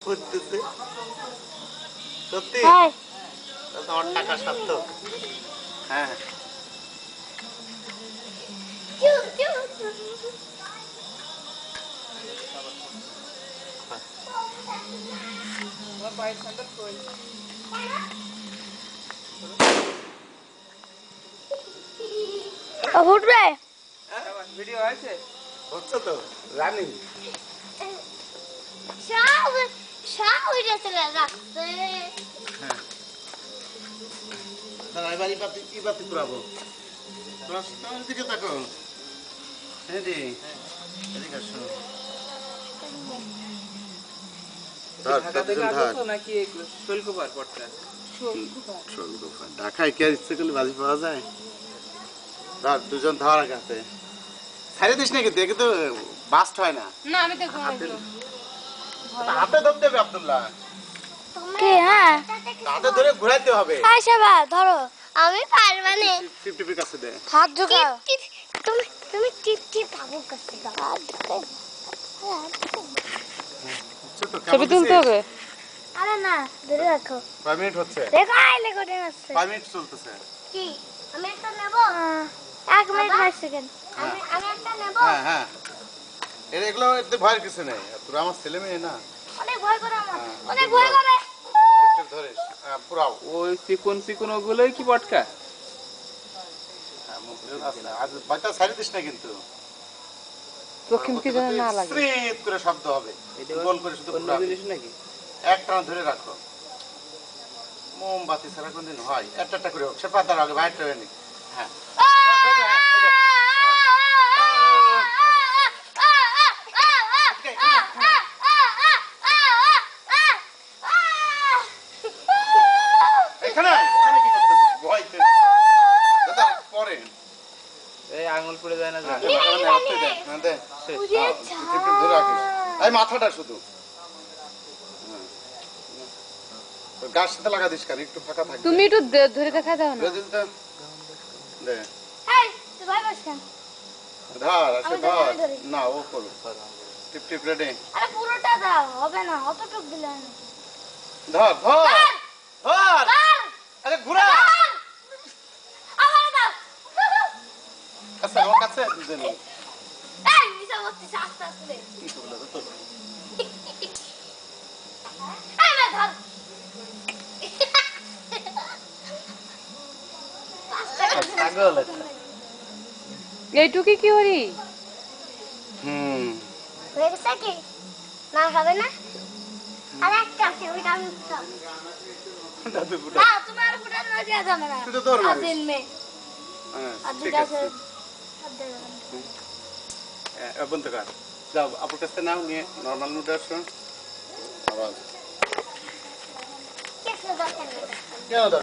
ফুটতেছে সত্যি হ্যাঁ তোমার টাকা সার্থক হ্যাঁ উঠবে ভিডিও আছে হচ্ছে তো রানি সব সব উঠে চলে যাচ্ছে তারা এবারই বাতি কি বাতি পুরাবো তোরা তোমার দিকে তাকো হ্যাঁ রে এদিকে আসো নাকি শৈলকুপার পটটা ঢাকায় কে ইচ্ছে করলে বাজি পাওয়া যায় ধর দুজন ধর কাছে ছাড়ে দিস না কিন্তু কিন্তু বাস্ট হয় না না আমি দেখবো হাতে ধরতে হবে আব্দুল্লাহ কে হ্যাঁ হাতে ধরে ঘুরাইতে হবে আয়শা বা ধরো আমি পারবা না টিপটিপির কাছে দে হাত ঢোকাও তুমি তুমি টিপ টিপ বাবুর কাছে দাও হাত ঢোকাও ছবি তুলতে হবে আরে না ধরে রাখো 5 মিনিট হচ্ছে দেখো আইলে কোটে আছে 5 মিনিট চলতেছে কি আমি একটা নেব 1 মিনিট 5 সেকেন্ড আমি একটা নেব হ্যাঁ হ্যাঁ এগুলো এতে ভয়ের কিছু নেই তোরা আমার ছেলে মেয়ে না অনেক ভয় করে আমার অনেক ভয় করে একটু ধরিস পুরাও ওই চিকন চিকন ওগুলোই কি পটকা আজ বাচ্চা ছাড়ি দিস না কিন্তু দক্ষিণ কি যেন না লাগে স্ট্রেট করে শব্দ হবে গোল করে শুধু অন্য জিনিস নাকি একটা ধরে রাখো মোমবাতি ছাড়া কোনদিন হয় একটা করে হোক সে পাতার আগে বাইরে ট্রেনে হ্যাঁ এখানে এখানে কি করতেছিস ভয়তে দাদা পরে এই আঙুল পড়ে যায় না ধরে রাখিস এই মাথাটা শুধু গাছ সাথে লাগা দিস কেন একটু ফাঁকা থাকবে তুমি একটু ধরে দেখা দাও না দে এই তুই ভয় পাস কেন ধর আসে আমি ধর ধরি। না ও করো টিপ টিপ রেডি আরে পুরোটা দাও হবে না অতটুক দিলে হয় না ধর ধর ধর আরে ঘুরা আমার দাও আচ্ছা আমার কাছে দুজন এই মিছা বলছিস আস্তে আস্তে এই না ধর পাগল এইটুকি কি হরি হয়ে গেছে কি না হবে না আর একটা আছে ওইটা আমি খাবো দাদু বুড়া না তোমার ফুটা না দেওয়া যাবে না তুই তো ধর মারিস। দিন মে হ্যাঁ আর ঠিক দুটা আছে আছে বন্ধ কর যাও আপুর কাছে নাও নিয়ে নরমাল মুডে আসো আবার কিছু দরকার নেই কেন